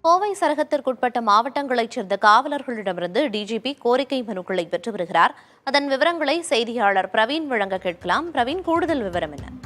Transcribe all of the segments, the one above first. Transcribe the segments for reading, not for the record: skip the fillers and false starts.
கோவை சரகத்திற்குட்பட்ட மாவட்டங்களைச் சேர்ந்த காவலர்களிடமிருந்து டிஜிபி கோரிக்கை மனுக்களை பெற்று வருகிறார். அதன் விவரங்களை செய்தியாளர் பிரவீன் வழங்க கேட்கலாம். பிரவீன், கூடுதல் விவரம் என்ன?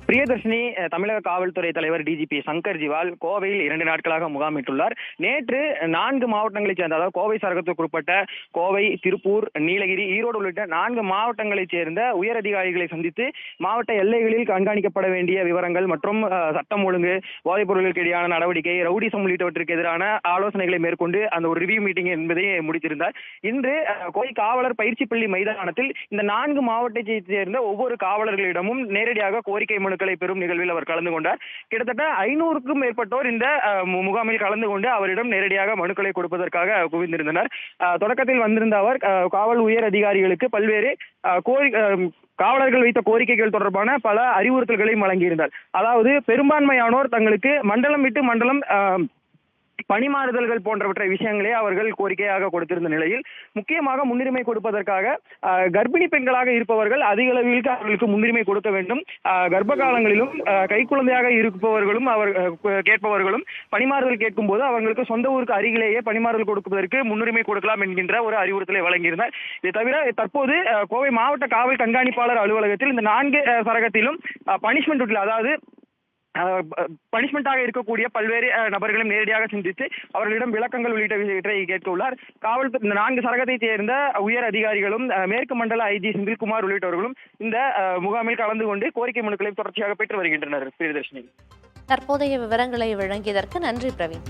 பிரியதர்ஷினி தமிழக காவல்துறை தலைவர் டிஜிபி சங்கர் ஜிவால் கோவையில் 2 நாட்களாக முகாமிட்டுள்ளார். நேற்று 4 மாவட்டங்களைச் சேர்ந்த, அதாவது கோவை சரகத்துக்குட்பட்ட கோவை, திருப்பூர், நீலகிரி, ஈரோடு உள்ளிட்ட 4 மாவட்டங்களைச் சேர்ந்த உயர் அதிகாரிகளை சந்தித்து மாவட்ட எல்லைகளில் கண்காணிக்கப்பட வேண்டிய விவரங்கள் மற்றும் சட்டம் ஒழுங்கு, போதைப் பொருட்களுக்கு இடையான நடவடிக்கை, ரவுடிசம் உள்ளிட்டவற்றுக்கு எதிரான ஆலோசனைகளை மேற்கொண்டு அந்த ஒரு ரிவ்யூ மீட்டிங் என்பதை முடித்திருந்தார். இன்று கோவை காவலர் பயிற்சி பள்ளி மைதானத்தில் இந்த 4 மாவட்டத்தைச் சேர்ந்த ஒவ்வொரு காவலர்களிடமும் நேரடியாக கோரிக்கை மனுக்களை பெறும் நிகழ்வில் அவர் கலந்து கொண்டார். கிட்டத்தட்ட 500க்கும் மேற்பட்டோர் இந்த முகாமில் கலந்து கொண்டு அவரிடம் நேரடியாக மனுக்களை கொடுப்பதற்காக குவிந்திருந்தனர். தொடக்கத்தில் வந்திருந்த அவர் காவல் உயர் அதிகாரிகளுக்கு பல்வேறு காவலர்கள் வைத்த கோரிக்கைகள் தொடர்பான பல அறிவுறுத்தல்களையும் வழங்கியிருந்தார். அதாவது பெரும்பான்மையானோர் தங்களுக்கு மண்டலம் விட்டு மண்டலம் பணிமாறுதல்கள் போன்றவற்றை விஷயங்களே அவர்கள் கோரிக்கையாக கொடுத்திருந்த நிலையில், முக்கியமாக முன்னுரிமை கொடுப்பதற்காக கர்ப்பிணி பெண்களாக இருப்பவர்கள் அதிக அளவில் அவர்களுக்கு முன்னுரிமை கொடுக்க வேண்டும். கர்ப்ப காலங்களிலும் கைக்குழந்தையாக இருப்பவர்களும் அவர் கேட்பவர்களும் பணிமாறுதல் கேட்கும் போது அவர்களுக்கு சொந்த ஊருக்கு அருகிலேயே பணிமாறுதல் கொடுப்பதற்கு முன்னுரிமை கொடுக்கலாம் என்கின்ற ஒரு அறிவுறுத்தலை வழங்கியிருந்தார். இதை தவிர தற்போது கோவை மாவட்ட காவல் கண்காணிப்பாளர் அலுவலகத்தில் இந்த 4 சரகத்திலும் பனிஷ்மெண்ட், அதாவது பனிஷ்மெண்டாக இருக்கக்கூடிய பல்வேறு நபர்களும் நேரடியாக சிந்தித்து அவர்களிடம் விளக்கங்கள் உள்ளிட்டவற்றை கேட்க உள்ளார். இந்த 4 சரகத்தை சேர்ந்த உயர் அதிகாரிகளும் மேற்கு மண்டல ஐஜி செந்தில்குமார் உள்ளிட்டவர்களும் இந்த முகாமில் கலந்து கொண்டு கோரிக்கை மனுக்களை தொடர்ச்சியாக பெற்று வருகின்றனர். பிரியதர்ஷினி, தற்போதைய விவரங்களை வழங்கியதற்கு நன்றி பிரவீன்.